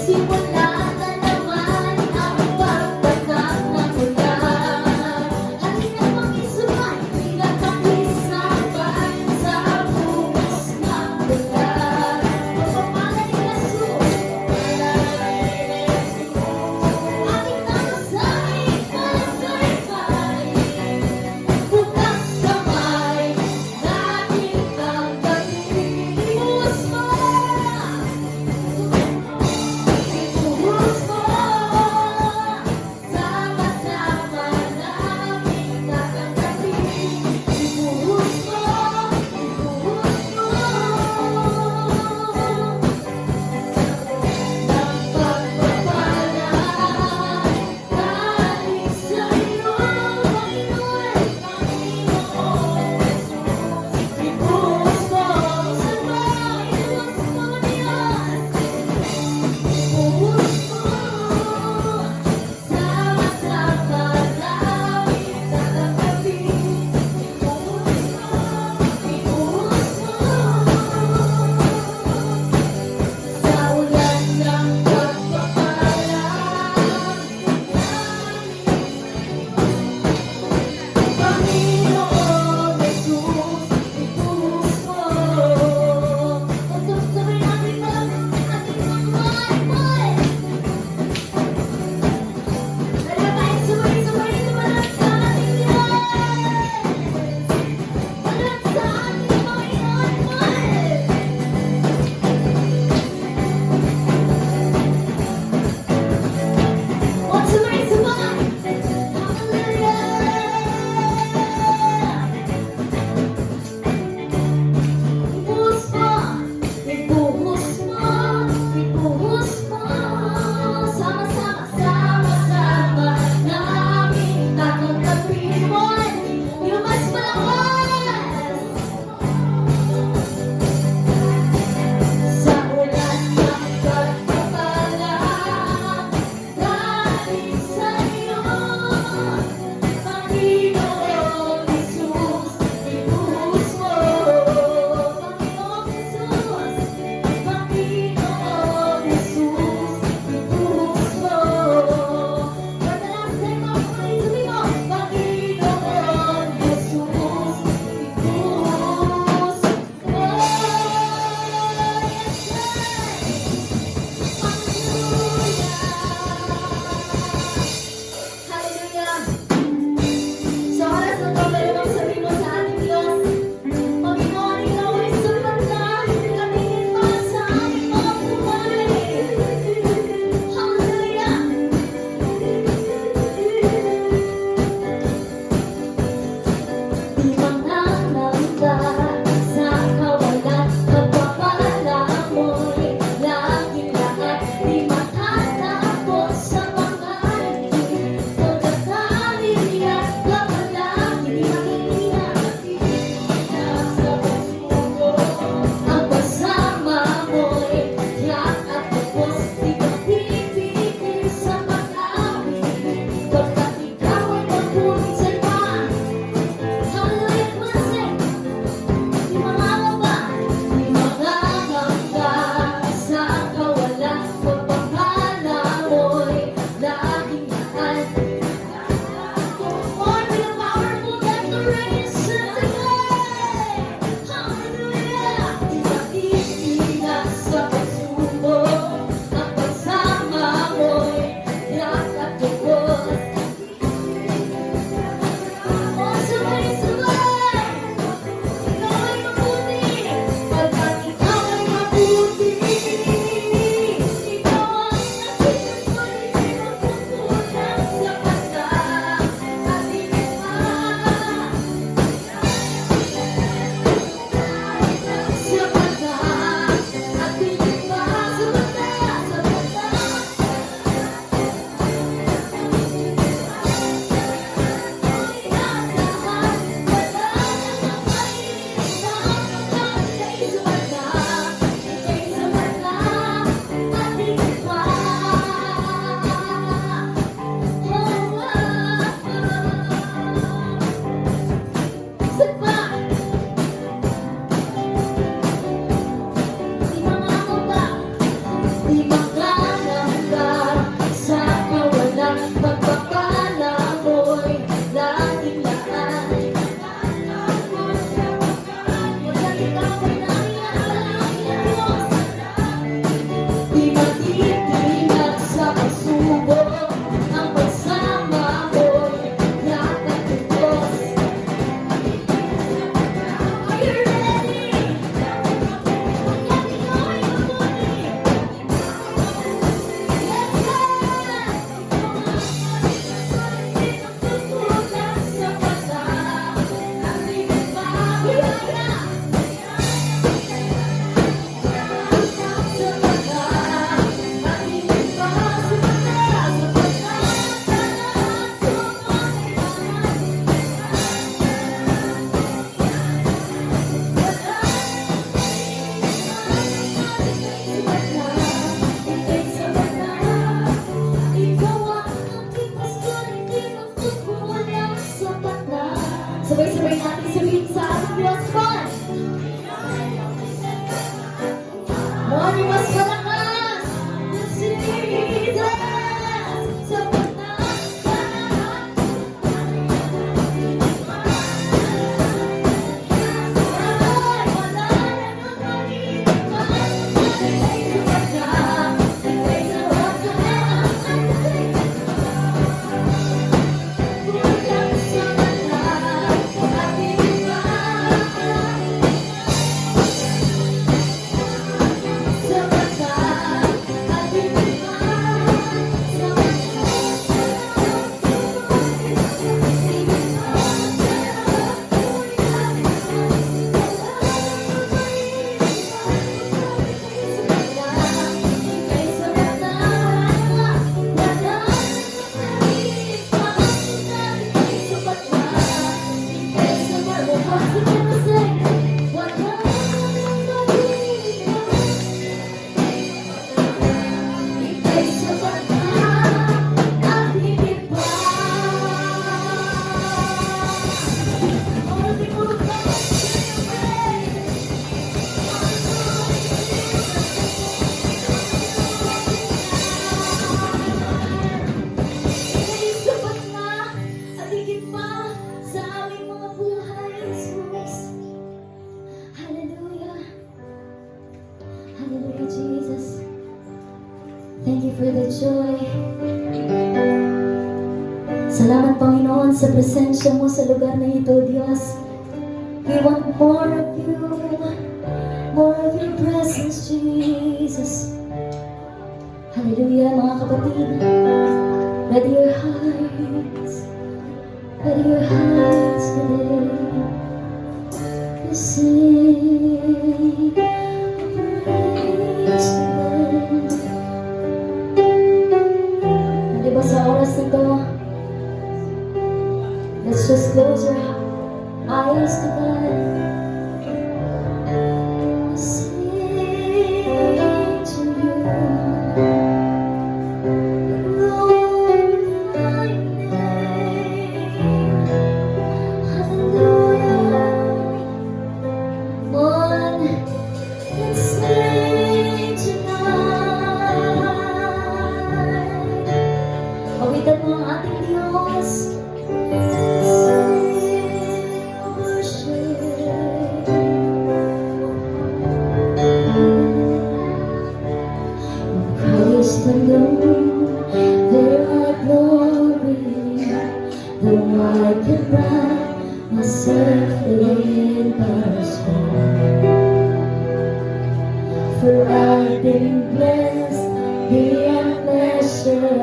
Di ba Thank you for the joy. Salamat, Panginoon, sa presensya mo sa lugar na ito, Diyos. We want more of you, more of your presence, Jesus. Hallelujah, mga kapatid. Ready your hearts. Ready your hearts today. To sing praise to God. Diba sa oras na to, let's just close your eyes to God. Sing to you. Glorify your name. Hallelujah. One, let's sing tonight. Pawitan mo ang ating Diyos. Christ alone, there are glory, though I can wrap myself in a storm. For I've been blessed beyond measure,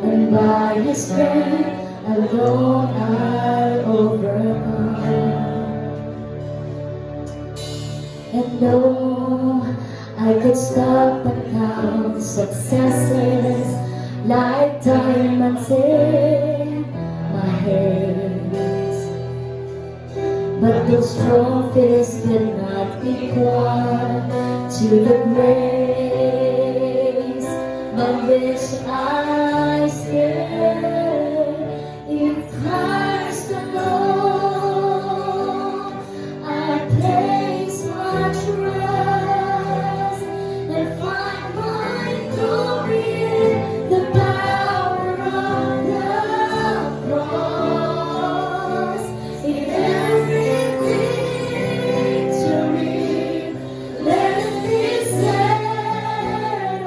and by His strength alone I overcome. And though I could stop and count successes like diamonds in my hands, but those trophies did not equal to the grace by which I stand in Christ alone. I place my trust and find my glory in the power of the cross. In every victory, let it be said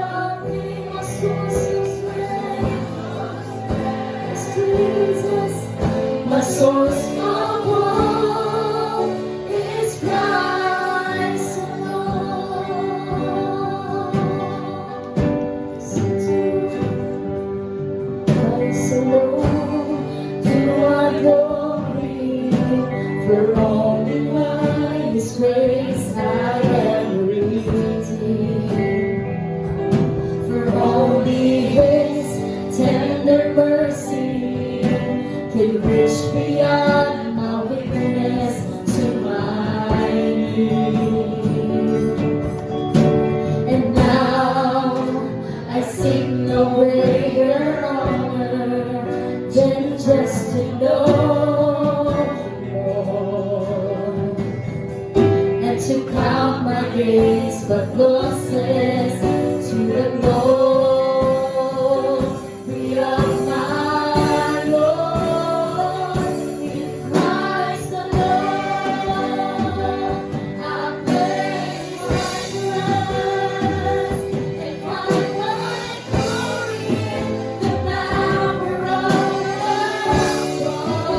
of me, my soul's Jesus, my source of hope is Christ alone. Christ alone, you are glory, for only by His grace I am redeemed. For only His tender mercy can reach beyond my weakness to my need. And now I seek no greater honor than just to know more, and to count my days but losses to the glory of my Lord. In Christ alone, I place my trust and find my glory in the power of the cross.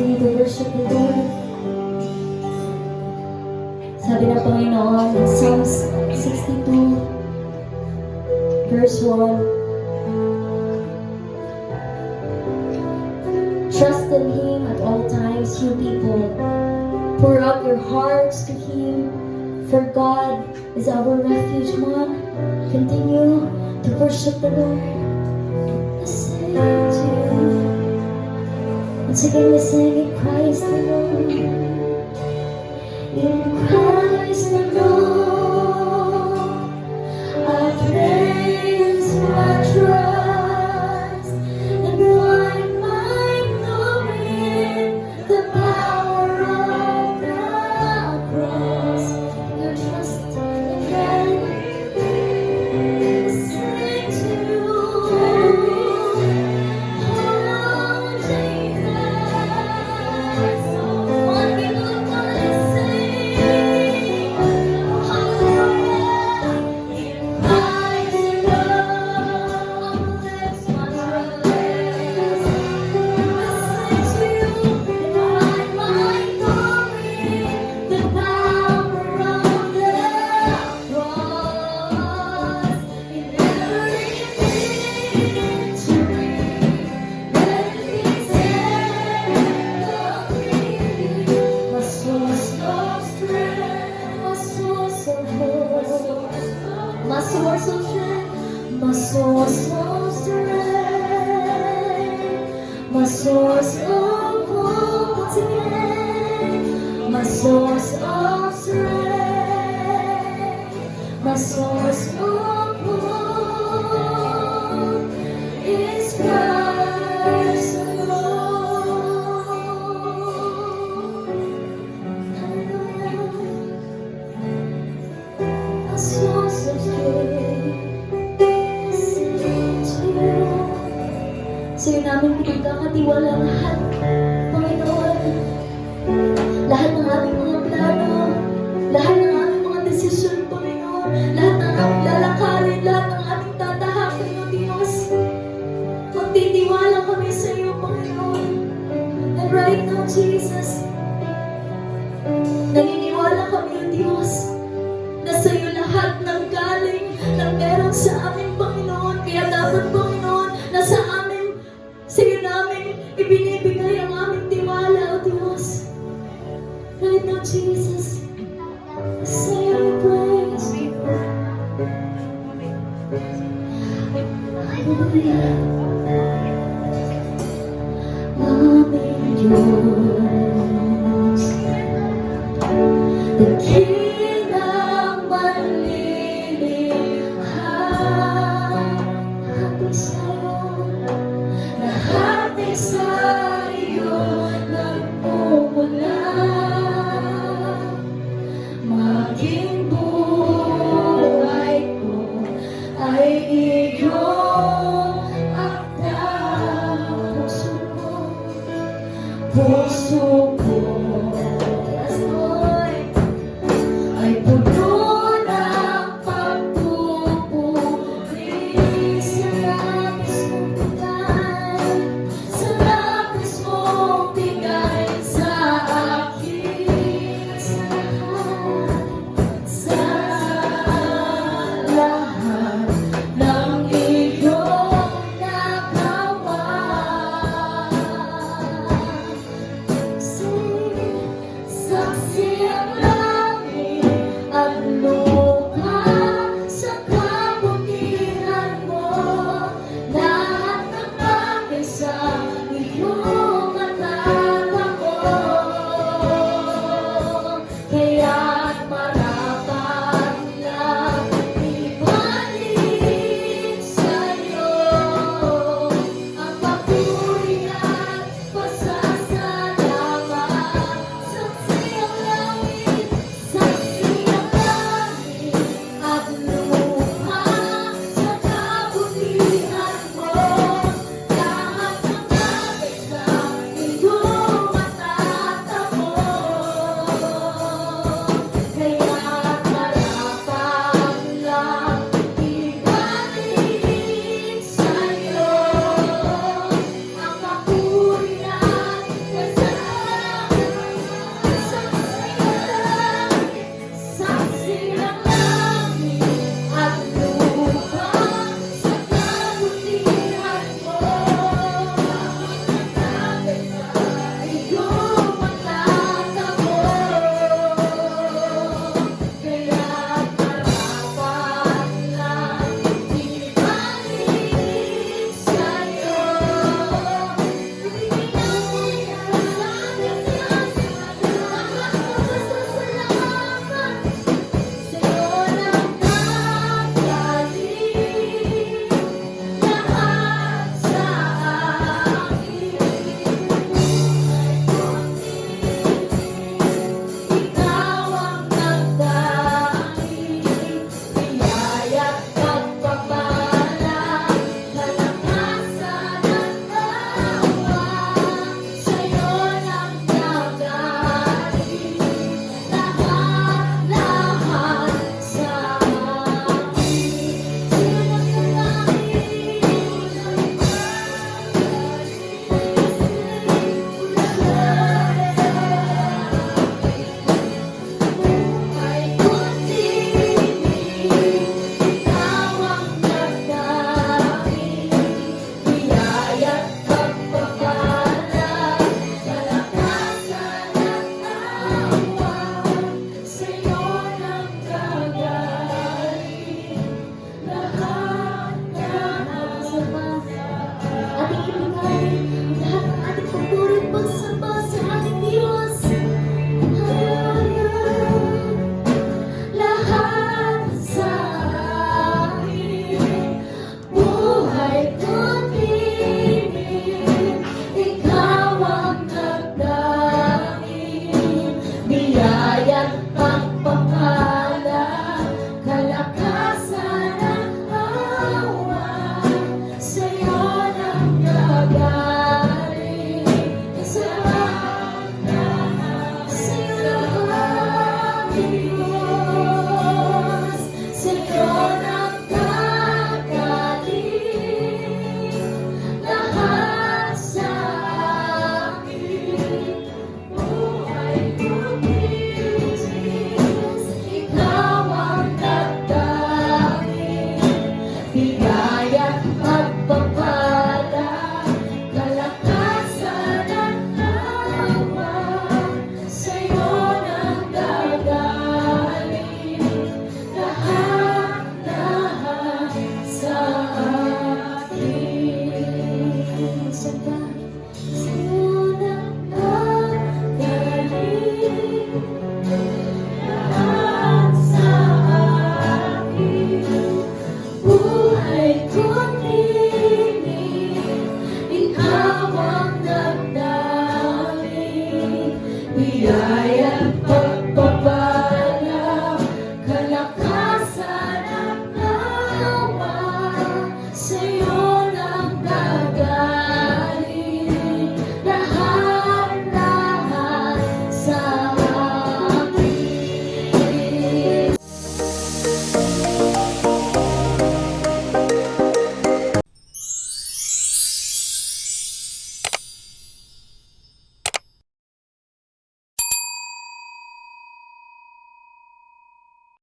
we need to worship the Lord. Sabi ng Panginoon in Psalms 62, verse 1. Trust in Him at all times, you people. Pour out your hearts to Him, for God is our refuge. One, continue to worship the Lord. Listen to you. Once again, we sing in Christ alone. In Christ alone, I place my trust and find my glory in the power of the cross. Your trust in God, sing to oh Jesus. One people sing, hallelujah. In Christ alone, lives my trust. Listen to you, find my glory, the power of the cross. In every victory, let me stand free. My source of strength, my source of hope, my source of strength, my source of strength, my source of hope. Once again, my source of strength, my source of hope is Christ alone. Hallelujah. A source of strength, sing to you. Sa'yo namin pinagkakatiwala lahat, Panginoon. Lahat ng aming mga plano, lahat ng aming mga desisyon, Panginoon. Lahat ng aming lalakarin, lahat ng aming tatahakin, O Diyos. Magtitiwala kami sa iyo, Panginoon. And right now, Jesus, naniniwala kami, O Diyos, na sa iyo lahat ng galing, ng meron sa aming Panginoon. Kaya dapat, Panginoon, na sa amin, sa iyo namin ibinibigay ang aming tiwala, O Diyos. Right now, Jesus, sa iyo we praise. Hallelujah. Aming Diyos, the King ng manlilikha, happy sa